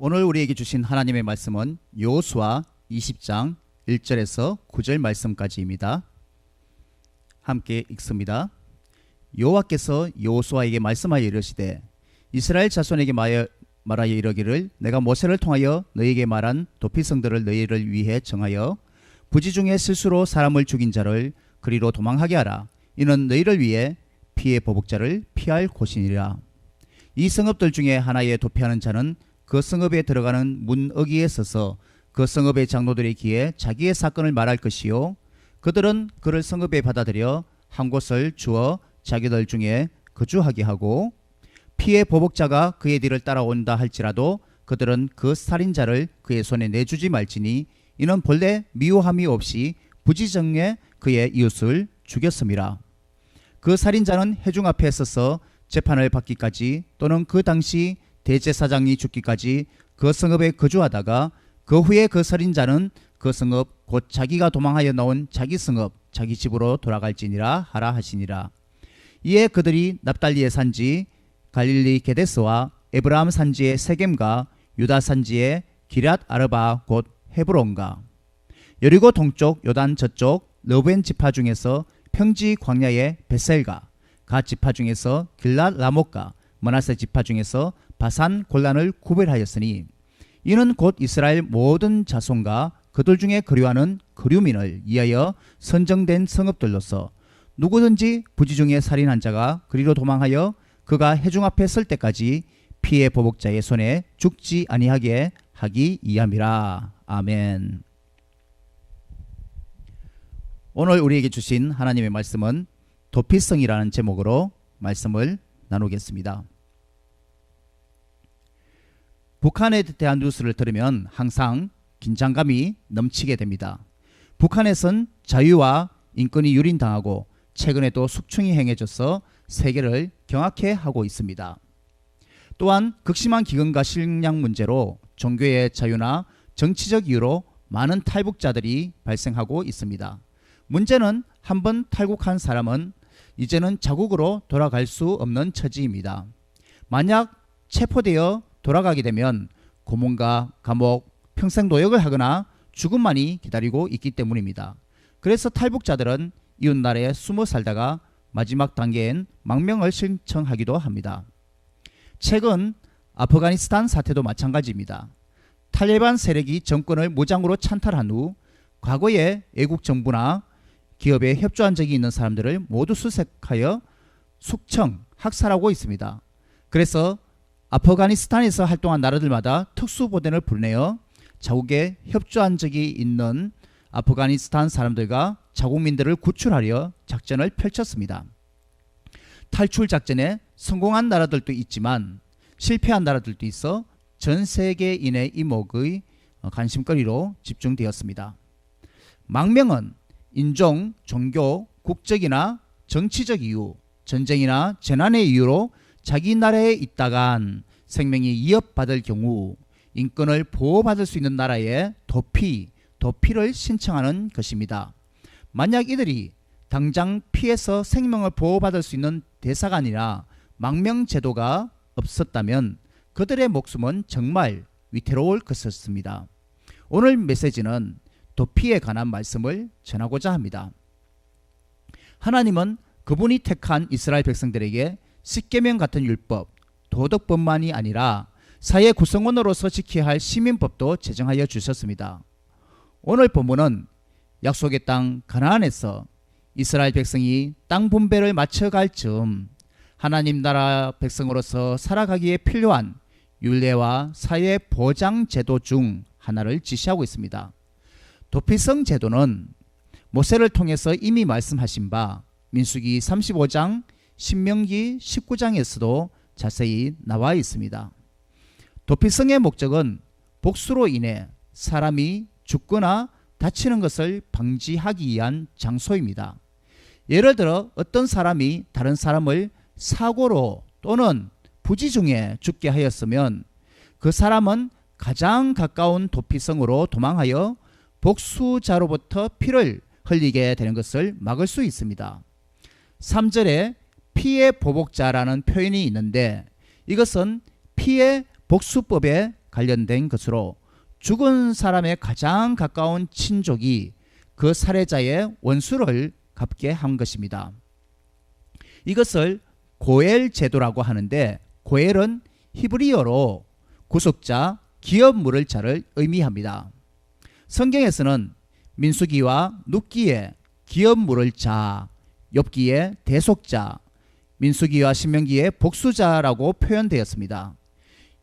오늘 우리에게 주신 하나님의 말씀은 여호수아 20장 1절에서 9절 말씀까지입니다. 함께 읽습니다. 여호와께서 여호수아에게 말씀하여 이르시되 이스라엘 자손에게 말하여 이르기를 내가 모세를 통하여 너희에게 말한 도피성들을 너희를 위해 정하여 부지 중에 실수로 사람을 죽인 자를 그리로 도망하게 하라. 이는 너희를 위해 피의 보복자를 피할 곳이니라. 이 성읍들 중에 하나에 도피하는 자는 그 성읍에 들어가는 문어기에 서서 그 성읍의 장로들의 귀에 자기의 사건을 말할 것이요 그들은 그를 성읍에 받아들여 한 곳을 주어 자기들 중에 거주하게 하고 피의 보복자가 그의 뒤를 따라온다 할지라도 그들은 그 살인자를 그의 손에 내주지 말지니 이는 본래 미워함이 없이 부지정에 그의 이웃을 죽였음이라. 그 살인자는 회중 앞에 서서 재판을 받기까지 또는 그 당시 대제사장이 죽기까지 그 성읍에 거주하다가 그 후에 그 살인자는 그 성읍 곧 자기가 도망하여 나온 자기 성읍 자기 집으로 돌아갈지니라 하라 하시니라. 이에 그들이 납달리의 산지 갈릴리 게데스와 에브라임 산지의 세겜과 유다 산지의 기럇 아르바 곧 헤브론과 여리고 동쪽 요단 저쪽 르벤 지파 중에서 평지 광야의 베셀과 갓 지파 중에서 길랏 라못과 므낫세 지파 중에서 바산 골란을 구별하였으니 이는 곧 이스라엘 모든 자손과 그들 중에 거류하는 거류민을 위하여 선정된 성읍들로서 누구든지 부지 중에 살인한 자가 그리로 도망하여 그가 회중 앞에 설 때까지 피의 보복자의 손에 죽지 아니하게 하기 이함이라. 아멘. 오늘 우리에게 주신 하나님의 말씀은 도피성이라는 제목으로 말씀을 나누겠습니다. 북한에 대한 뉴스를 들으면 항상 긴장감이 넘치게 됩니다. 북한에선 자유와 인권이 유린당하고 최근에도 숙청이 행해져서 세계를 경악해 하고 있습니다. 또한 극심한 기근과 식량 문제로 종교의 자유나 정치적 이유로 많은 탈북자들이 발생하고 있습니다. 문제는 한번 탈북한 사람은 이제는 자국으로 돌아갈 수 없는 처지입니다. 만약 체포되어 돌아가게 되면 고문과 감옥, 평생 노역을 하거나 죽음만이 기다리고 있기 때문입니다. 그래서 탈북자들은 이웃나라에 숨어 살다가 마지막 단계엔 망명을 신청하기도 합니다. 최근 아프가니스탄 사태도 마찬가지입니다. 탈레반 세력이 정권을 무장으로 찬탈한 후 과거에 외국 정부나 기업에 협조한 적이 있는 사람들을 모두 수색하여 숙청, 학살하고 있습니다. 그래서 아프가니스탄에서 활동한 나라들마다 특수보대를 보내어 자국에 협조한 적이 있는 아프가니스탄 사람들과 자국민들을 구출하려 작전을 펼쳤습니다. 탈출 작전에 성공한 나라들도 있지만 실패한 나라들도 있어 전 세계인의 이목의 관심거리로 집중되었습니다. 망명은 인종, 종교, 국적이나 정치적 이유, 전쟁이나 재난의 이유로 자기 나라에 있다간 생명이 위협받을 경우 인권을 보호받을 수 있는 나라에 도피를 신청하는 것입니다. 만약 이들이 당장 피해서 생명을 보호받을 수 있는 대사가 아니라 망명 제도가 없었다면 그들의 목숨은 정말 위태로울 것이었습니다. 오늘 메시지는 도피에 관한 말씀을 전하고자 합니다. 하나님은 그분이 택한 이스라엘 백성들에게 십계명 같은 율법, 도덕법만이 아니라 사회 구성원으로서 지켜야 할 시민법도 제정하여 주셨습니다. 오늘 본문은 약속의 땅 가나안에서 이스라엘 백성이 땅 분배를 맞춰갈 즈음 하나님 나라 백성으로서 살아가기에 필요한 율례와 사회 보장 제도 중 하나를 지시하고 있습니다. 도피성 제도는 모세를 통해서 이미 말씀하신 바 민수기 35장, 신명기 19장에서도 자세히 나와 있습니다. 도피성의 목적은 복수로 인해 사람이 죽거나 다치는 것을 방지하기 위한 장소입니다. 예를 들어 어떤 사람이 다른 사람을 사고로 또는 부지 중에 죽게 하였으면 그 사람은 가장 가까운 도피성으로 도망하여 복수자로부터 피를 흘리게 되는 것을 막을 수 있습니다. 3절에 피의 보복자라는 표현이 있는데 이것은 피의 복수법의 관련된 것으로 죽은 사람의 가장 가까운 친족이 그 살해자의 원수를 갚게 한 것입니다. 이것을 고엘 제도라고 하는데, 고엘은 히브리어로 구속자, 기업 물을 자를 의미합니다. 성경에서는 민수기와 룻기에 기업 물을 자, 욥기에 대속자, 민수기와 신명기에 복수자라고 표현되었습니다.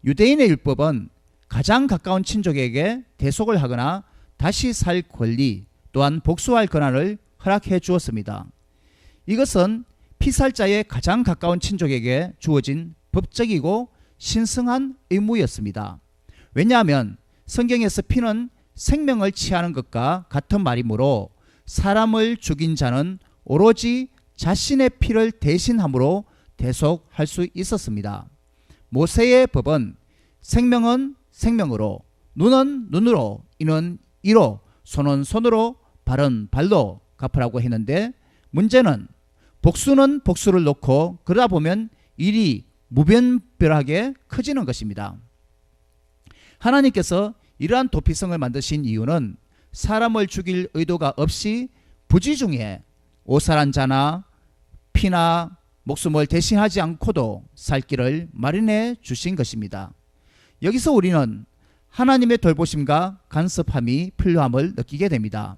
유대인의 율법은 가장 가까운 친족에게 대속을 하거나 다시 살 권리, 또한 복수할 권한을 허락해 주었습니다. 이것은 피살자의 가장 가까운 친족에게 주어진 법적이고 신성한 의무였습니다. 왜냐하면 성경에서 피는 생명을 취하는 것과 같은 말이므로 사람을 죽인 자는 오로지 자신의 피를 대신함으로 대속할 수 있었습니다. 모세의 법은 생명은 생명으로, 눈은 눈으로, 이는 이로, 손은 손으로, 발은 발로 갚으라고 했는데, 문제는 복수는 복수를 놓고 그러다 보면 일이 무분별하게 커지는 것입니다. 하나님께서 이러한 도피성을 만드신 이유는 사람을 죽일 의도가 없이 부지중에 오살한 자나 피나 목숨을 대신하지 않고도 살 길을 마련해 주신 것입니다. 여기서 우리는 하나님의 돌보심과 간섭함이 필요함을 느끼게 됩니다.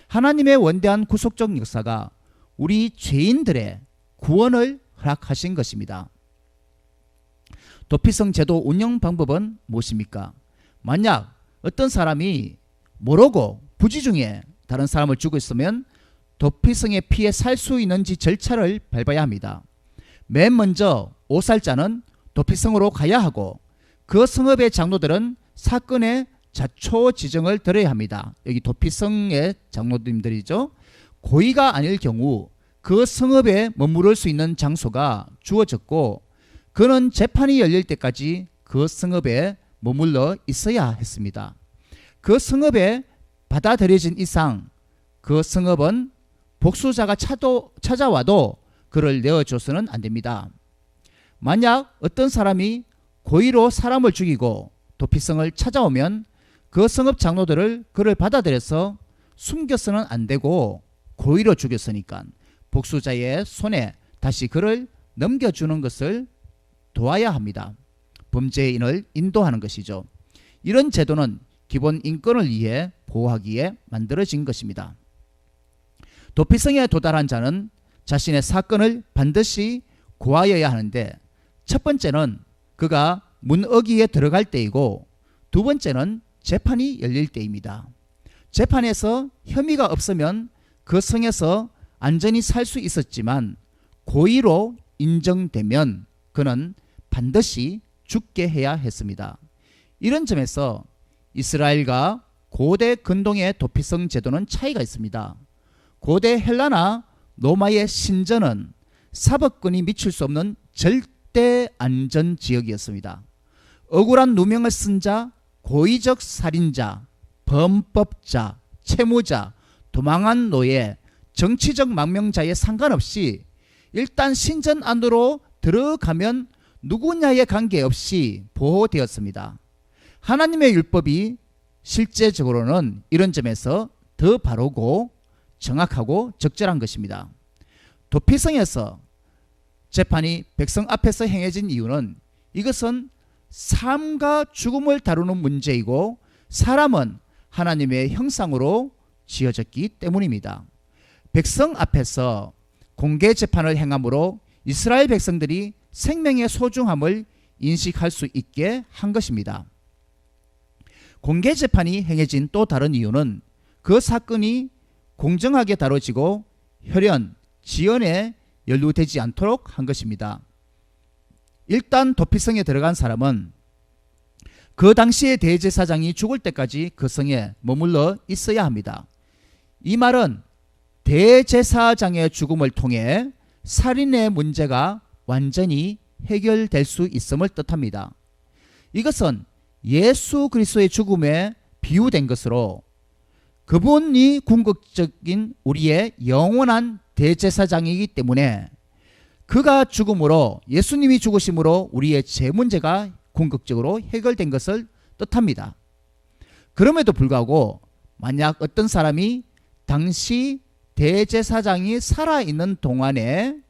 하나님의 원대한 구속적 역사가 우리 죄인들의 구원을 허락하신 것입니다. 도피성 제도 운영 방법은 무엇입니까? 만약 어떤 사람이 모르고 부지중에 다른 사람을 죽고 있으면 도피성에 피해 살 수 있는지 절차를 밟아야 합니다. 맨 먼저 오살자는 도피성으로 가야 하고, 그 성읍의 장로들은 사건의 자초 지정을 들어야 합니다. 여기 도피성의 장로님들이죠. 고의가 아닐 경우 그 성읍에 머무를 수 있는 장소가 주어졌고, 그는 재판이 열릴 때까지 그 성읍에 머물러 있어야 했습니다. 그 성읍에 받아들여진 이상 그 성읍은 복수자가 찾아와도 그를 내어줘서는 안 됩니다. 만약 어떤 사람이 고의로 사람을 죽이고 도피성을 찾아오면 그 성읍 장로들을 그를 받아들여서 숨겨서는 안 되고, 고의로 죽였으니까 복수자의 손에 다시 그를 넘겨주는 것을 도와야 합니다. 범죄인을 인도하는 것이죠. 이런 제도는 기본 인권을 위해 보호하기에 만들어진 것입니다. 도피성에 도달한 자는 자신의 사건을 반드시 고하여야 하는데, 첫 번째는 그가 문어기에 들어갈 때이고, 두 번째는 재판이 열릴 때입니다. 재판에서 혐의가 없으면 그 성에서 안전히 살 수 있었지만, 고의로 인정되면 그는 반드시 죽게 해야 했습니다. 이런 점에서 이스라엘과 고대 근동의 도피성 제도는 차이가 있습니다. 고대 헬라나 로마의 신전은 사법권이 미칠 수 없는 절대 안전 지역이었습니다. 억울한 누명을 쓴 자, 고의적 살인자, 범법자, 채무자, 도망한 노예, 정치적 망명자에 상관없이 일단 신전 안으로 들어가면 누구냐에 관계없이 보호되었습니다. 하나님의 율법이 실제적으로는 이런 점에서 더 바르고 정확하고 적절한 것입니다. 도피성에서 재판이 백성 앞에서 행해진 이유는, 이것은 삶과 죽음을 다루는 문제이고 사람은 하나님의 형상으로 지어졌기 때문입니다. 백성 앞에서 공개 재판을 행함으로 이스라엘 백성들이 생명의 소중함을 인식할 수 있게 한 것입니다. 공개 재판이 행해진 또 다른 이유는 그 사건이 공정하게 다뤄지고 혈연, 지연에 연루되지 않도록 한 것입니다. 일단 도피성에 들어간 사람은 그 당시의 대제사장이 죽을 때까지 그 성에 머물러 있어야 합니다. 이 말은 대제사장의 죽음을 통해 살인의 문제가 완전히 해결될 수 있음을 뜻합니다. 이것은 예수 그리스도의 죽음에 비유된 것으로, 그분이 궁극적인 우리의 영원한 대제사장이기 때문에 그가 죽음으로, 예수님이 죽으심으로 우리의 죄 문제가 궁극적으로 해결된 것을 뜻합니다. 그럼에도 불구하고 만약 어떤 사람이 당시 대제사장이 살아있는 동안에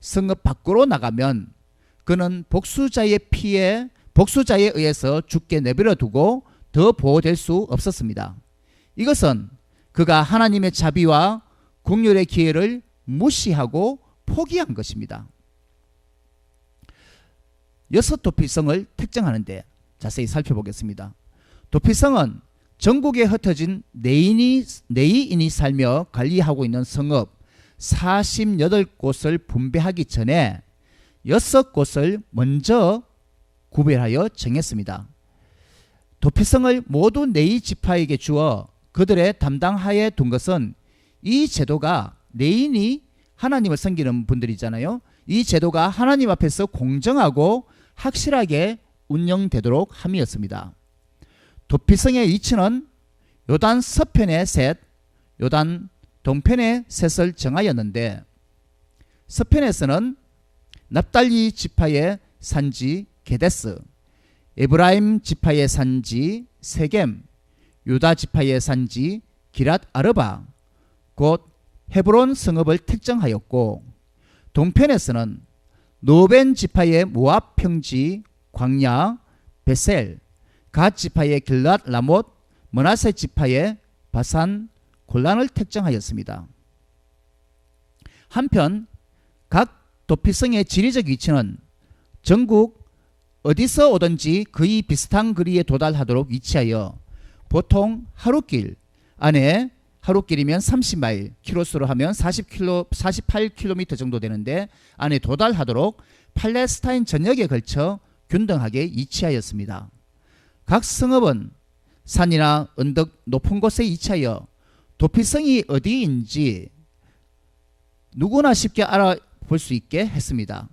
성읍 밖으로 나가면 그는 복수자에 의해서 죽게 내버려 두고 더 보호될 수 없었습니다. 이것은 그가 하나님의 자비와 긍휼의 기회를 무시하고 포기한 것입니다. 여섯 도피성을 특정하는데 자세히 살펴보겠습니다. 도피성은 전국에 흩어진 네이인이 살며 관리하고 있는 성읍 48곳을 분배하기 전에 6곳을 먼저 구별하여 정했습니다. 도피성을 모두 네이 지파에게 주어 그들의 담당하에 둔 것은 이 제도가 네인이 하나님을 섬기는 분들이잖아요. 이 제도가 하나님 앞에서 공정하고 확실하게 운영되도록 함이었습니다. 도피성의 위치는 요단 서편의 셋, 요단 동편의 셋을 정하였는데 서편에서는 납달리 지파의 산지 게데스, 에브라임 지파의 산지 세겜, 유다 지파의 산지 기랏 아르바, 곧 헤브론 성읍을 특정하였고 동편에서는 노벤 지파의 모압 평지 광야 베셀, 갓 지파의 길랏 라못, 므낫세 지파의 바산 골란을 특정하였습니다. 한편 각 도피성의 지리적 위치는 전국 어디서 오든지 거의 비슷한 거리에 도달하도록 위치하여 보통 하루길 안에 하루길이면 30마일, 키로수로 하면 48km 정도 되는데 안에 도달하도록 팔레스타인 전역에 걸쳐 균등하게 위치하였습니다. 각 성읍은 산이나 언덕 높은 곳에 위치하여 도피성이 어디인지 누구나 쉽게 알아볼 수 있게 했습니다.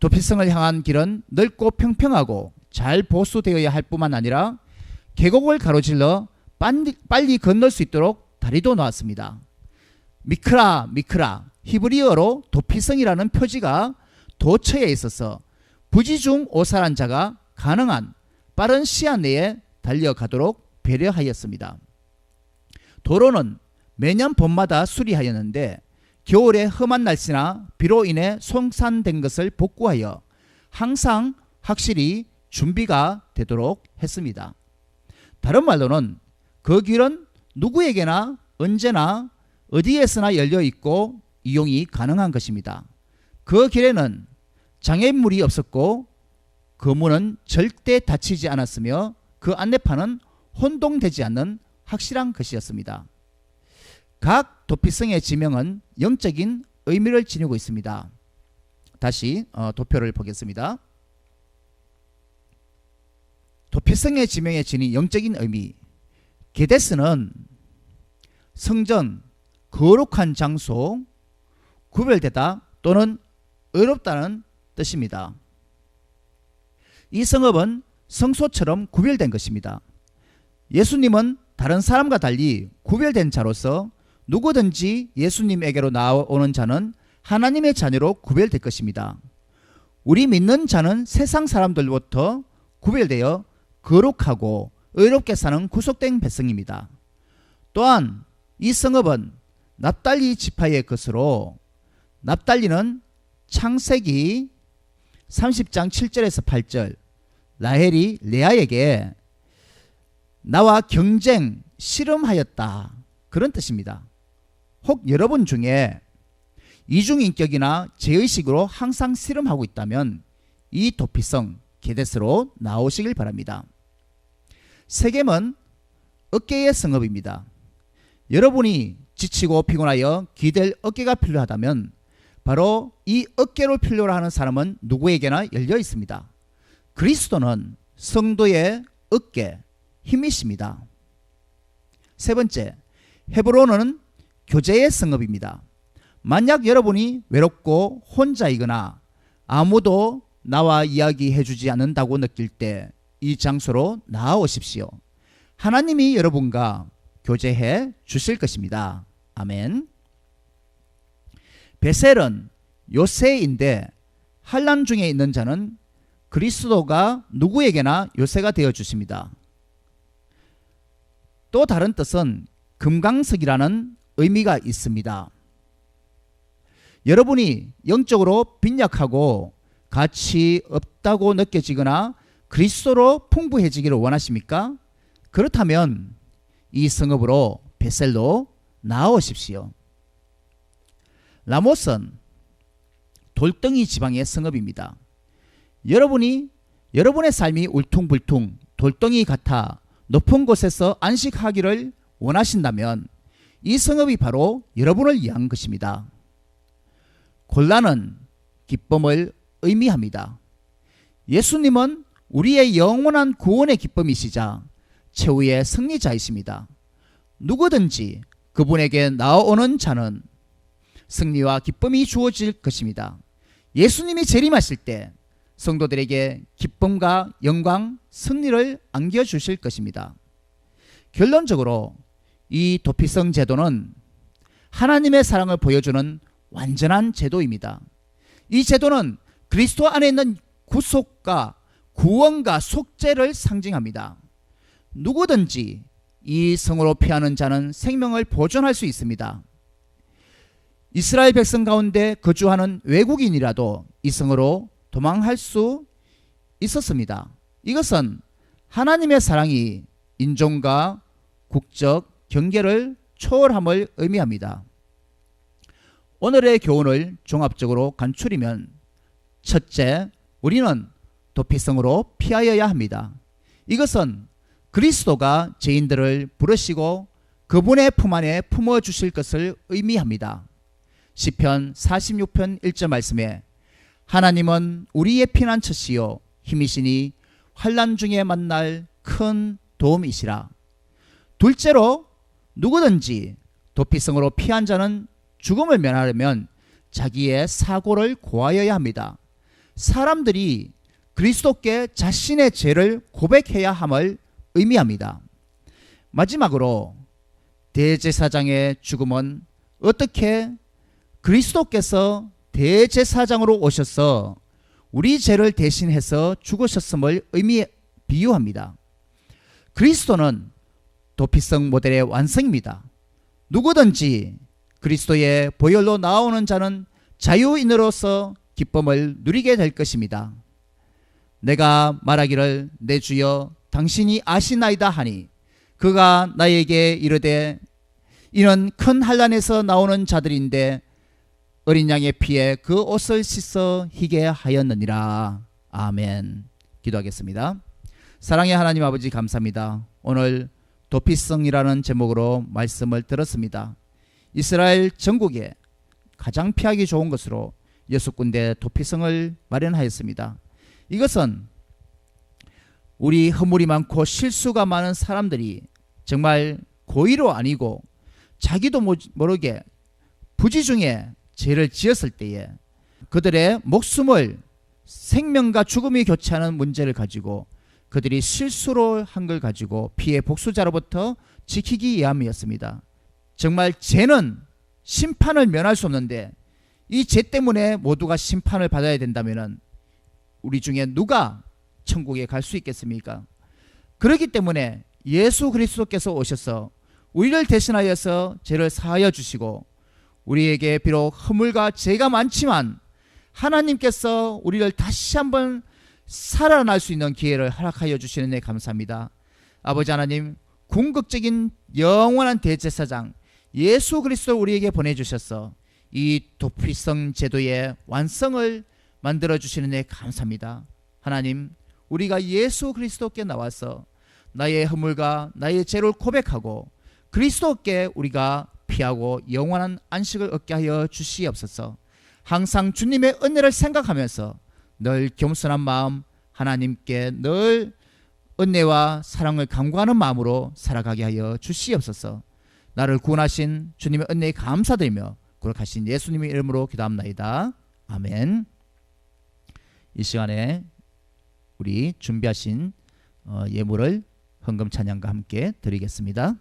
도피성을 향한 길은 넓고 평평하고 잘 보수되어야 할 뿐만 아니라 계곡을 가로질러 빨리 건널 수 있도록 다리도 놓았습니다. 미크라 히브리어로 도피성이라는 표지가 도처에 있어서 부지중 오살한 자가 가능한 빠른 시간 내에 달려가도록 배려하였습니다. 도로는 매년 봄마다 수리하였는데 겨울에 험한 날씨나 비로 인해 손상된 것을 복구하여 항상 확실히 준비가 되도록 했습니다. 다른 말로는 그 길은 누구에게나 언제나 어디에서나 열려있고 이용이 가능한 것입니다. 그 길에는 장애물이 없었고 그 문은 절대 닫히지 않았으며 그 안내판은 혼동되지 않는 확실한 것이었습니다. 각 도피성의 지명은 영적인 의미를 지니고 있습니다. 다시 도표를 보겠습니다. 도피성의 지명에 지닌 영적인 의미. 게데스는 성전, 거룩한 장소, 구별되다 또는 의롭다는 뜻입니다. 이 성읍은 성소처럼 구별된 것입니다. 예수님은 다른 사람과 달리 구별된 자로서 누구든지 예수님에게로 나오는 자는 하나님의 자녀로 구별될 것입니다. 우리 믿는 자는 세상 사람들로부터 구별되어 거룩하고 의롭게 사는 구속된 백성입니다. 또한 이 성읍은 납달리 지파의 것으로 납달리는 창세기 30장 7절에서 8절 라헬이 레아에게 나와 경쟁, 씨름하였다 그런 뜻입니다. 혹 여러분 중에 이중인격이나 제의식으로 항상 씨름하고 있다면 이 도피성 게데스로 나오시길 바랍니다. 세겜은 어깨의 성읍입니다. 여러분이 지치고 피곤하여 기댈 어깨가 필요하다면 바로 이 어깨를 필요로 하는 사람은 누구에게나 열려 있습니다. 그리스도는 성도의 어깨, 힘이십니다. 세 번째, 헤브론은 교제의 성읍입니다. 만약 여러분이 외롭고 혼자이거나 아무도 나와 이야기해 주지 않는다고 느낄 때 이 장소로 나아오십시오. 하나님이 여러분과 교제해 주실 것입니다. 아멘. 베셀은 요새인데 환난 중에 있는 자는 그리스도가 누구에게나 요새가 되어 주십니다. 또 다른 뜻은 금강석이라는 의미가 있습니다. 여러분이 영적으로 빈약하고 가치 없다고 느껴지거나 그리스도로 풍부해지기를 원하십니까? 그렇다면 이 성읍으로 베셀로 나아오십시오. 라모스는 돌덩이 지방의 성읍입니다. 여러분이 여러분의 삶이 울퉁불퉁 돌덩이 같아 높은 곳에서 안식하기를 원하신다면 이 성읍이 바로 여러분을 위한 것입니다. 곤란은 기쁨을 의미합니다. 예수님은 우리의 영원한 구원의 기쁨이시자 최후의 승리자이십니다. 누구든지 그분에게 나아오는 자는 승리와 기쁨이 주어질 것입니다. 예수님이 재림하실 때 성도들에게 기쁨과 영광, 승리를 안겨주실 것입니다. 결론적으로 이 도피성 제도는 하나님의 사랑을 보여주는 완전한 제도입니다. 이 제도는 그리스도 안에 있는 구속과 구원과 속죄를 상징합니다. 누구든지 이 성으로 피하는 자는 생명을 보존할 수 있습니다. 이스라엘 백성 가운데 거주하는 외국인이라도 이 성으로 도망할 수 있었습니다. 이것은 하나님의 사랑이 인종과 국적, 경계를 초월함을 의미합니다. 오늘의 교훈을 종합적으로 간추리면 첫째, 우리는 도피성으로 피하여야 합니다. 이것은 그리스도가 죄인들을 부르시고 그분의 품 안에 품어주실 것을 의미합니다. 시편 46편 1절 말씀에 하나님은 우리의 피난처시요 힘이시니 환난 중에 만날 큰 도움이시라. 둘째로 누구든지 도피성으로 피한 자는 죽음을 면하려면 자기의 사고를 고하여야 합니다. 사람들이 그리스도께 자신의 죄를 고백해야 함을 의미합니다. 마지막으로 대제사장의 죽음은 어떻게 그리스도께서 대제사장으로 오셔서 우리 죄를 대신해서 죽으셨음을 비유합니다. 그리스도는 도피성 모델의 완성입니다. 누구든지 그리스도의 보혈로 나오는 자는 자유인으로서 기쁨을 누리게 될 것입니다. 내가 말하기를 내 주여 당신이 아시나이다 하니 그가 나에게 이르되 이는 큰 환난에서 나오는 자들인데 어린 양의 피에 그 옷을 씻어 희게 하였느니라. 아멘. 기도하겠습니다. 사랑의 하나님 아버지 감사합니다. 오늘 도피성이라는 제목으로 말씀을 들었습니다. 이스라엘 전국에 가장 피하기 좋은 것으로 6군데 도피성을 마련하였습니다. 이것은 우리 허물이 많고 실수가 많은 사람들이 정말 고의로 아니고 자기도 모르게 부지 중에 죄를 지었을 때에 그들의 목숨을 생명과 죽음이 교차하는 문제를 가지고 그들이 실수로 한 걸 가지고 피해 복수자로부터 지키기 위함이었습니다. 정말 죄는 심판을 면할 수 없는데 이 죄 때문에 모두가 심판을 받아야 된다면 우리 중에 누가 천국에 갈 수 있겠습니까? 그렇기 때문에 예수 그리스도께서 오셔서 우리를 대신하여서 죄를 사하여 주시고 우리에게 비록 허물과 죄가 많지만 하나님께서 우리를 다시 한번 살아날 수 있는 기회를 허락하여 주시는 데 감사합니다. 아버지 하나님, 궁극적인 영원한 대제사장 예수 그리스도를 우리에게 보내주셔서 이 도피성 제도의 완성을 만들어 주시는 데 감사합니다. 하나님, 우리가 예수 그리스도께 나와서 나의 허물과 나의 죄를 고백하고 그리스도께 우리가 피하고 영원한 안식을 얻게 하여 주시옵소서. 항상 주님의 은혜를 생각하면서 늘 겸손한 마음, 하나님께 늘 은혜와 사랑을 간구하는 마음으로 살아가게 하여 주시옵소서. 나를 구원하신 주님의 은혜에 감사드리며 거룩하신 예수님의 이름으로 기도합나이다. 아멘. 이 시간에 우리 준비하신 예물을 헌금 찬양과 함께 드리겠습니다.